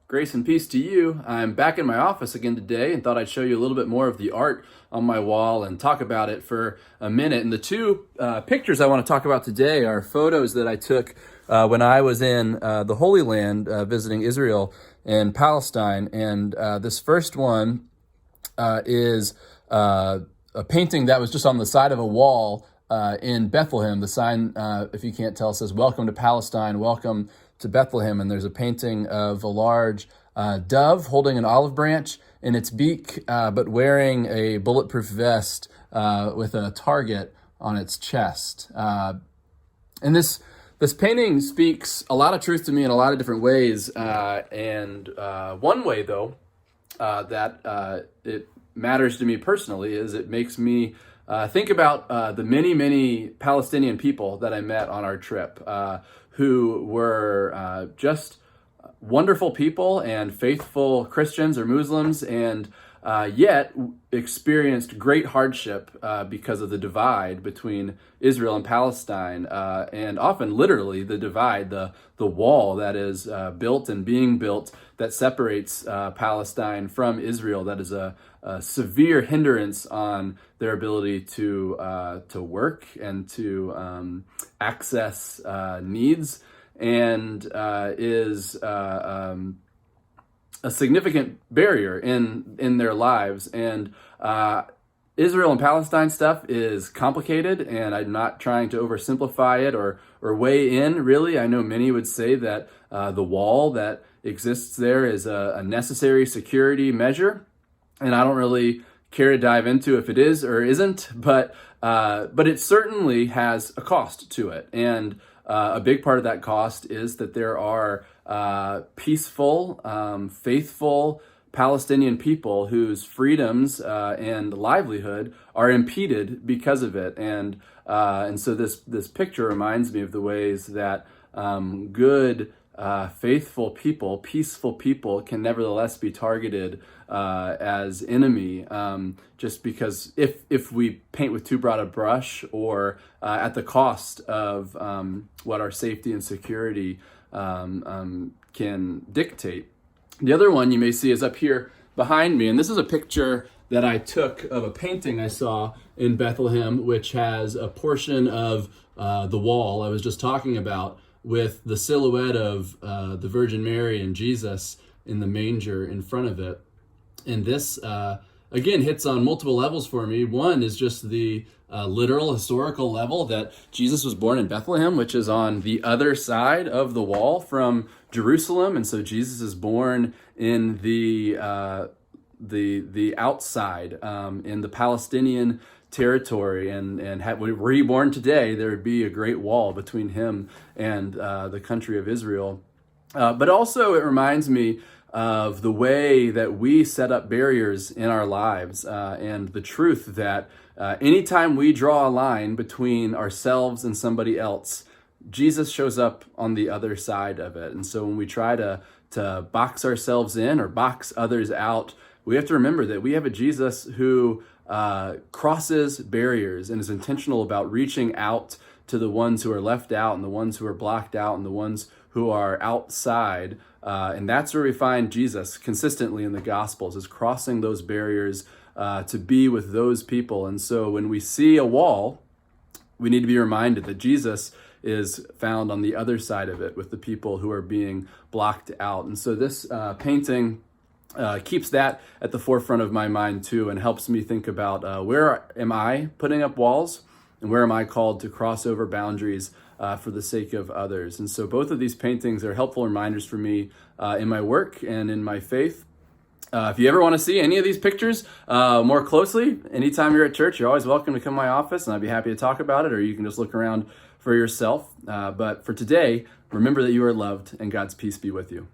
Grace and peace to you. I'm back in my office again today and thought I'd show you a little bit more of the art on my wall and talk about it for a minute. And the two pictures I want to talk about today are photos that I took when I was in the Holy Land visiting Israel and Palestine. And this first one is a painting that was just on the side of a wall in Bethlehem. The sign, if you can't tell, says, "Welcome to Palestine, welcome to Bethlehem." And there's a painting of a large dove holding an olive branch in its beak, but wearing a bulletproof vest with a target on its chest. And this painting speaks a lot of truth to me in a lot of different ways. And one way, though, that it matters to me personally is it makes me think about the many Palestinian people that I met on our trip who were just wonderful people and faithful Christians or Muslims, and yet experienced great hardship because of the divide between Israel and Palestine, and often literally the divide, the wall that is built and being built that separates Palestine from Israel. That is a severe hindrance on their ability to work and to access needs, and is a significant barrier in their lives. And Israel and Palestine stuff is complicated, and I'm not trying to oversimplify it or weigh in, really. I know many would say that the wall that exists there is a necessary security measure, and I don't really care to dive into if it is or isn't, but it certainly has a cost to it. And a big part of that cost is that there are peaceful, faithful Palestinian people whose freedoms and livelihood are impeded because of it. And so this picture reminds me of the ways that good, faithful people, peaceful people, can nevertheless be targeted as enemy, just because if we paint with too broad a brush, or at the cost of what our safety and security can dictate. The other one you may see is up here behind me, and this is a picture that I took of a painting I saw in Bethlehem, which has a portion of the wall I was just talking about, with the silhouette of the Virgin Mary and Jesus in the manger in front of it. And this, again, hits on multiple levels for me. One is just the literal historical level that Jesus was born in Bethlehem, which is on the other side of the wall from Jerusalem. And so Jesus is born in the outside, in the Palestinian territory, and were he born today, there would be a great wall between him and the country of Israel. But also it reminds me of the way that we set up barriers in our lives, and the truth that anytime we draw a line between ourselves and somebody else, Jesus shows up on the other side of it. And so when we try to box ourselves in or box others out, we have to remember that we have a Jesus who crosses barriers and is intentional about reaching out to the ones who are left out and the ones who are blocked out and the ones who are outside. And that's where we find Jesus consistently in the Gospels, is crossing those barriers to be with those people. And so when we see a wall, we need to be reminded that Jesus is found on the other side of it with the people who are being blocked out. And so this painting keeps that at the forefront of my mind too, and helps me think about where am I putting up walls, and where am I called to cross over boundaries for the sake of others. And so both of these paintings are helpful reminders for me in my work and in my faith. If you ever want to see any of these pictures more closely, anytime you're at church, you're always welcome to come to my office, and I'd be happy to talk about it, or you can just look around for yourself. But for today, remember that you are loved, and God's peace be with you.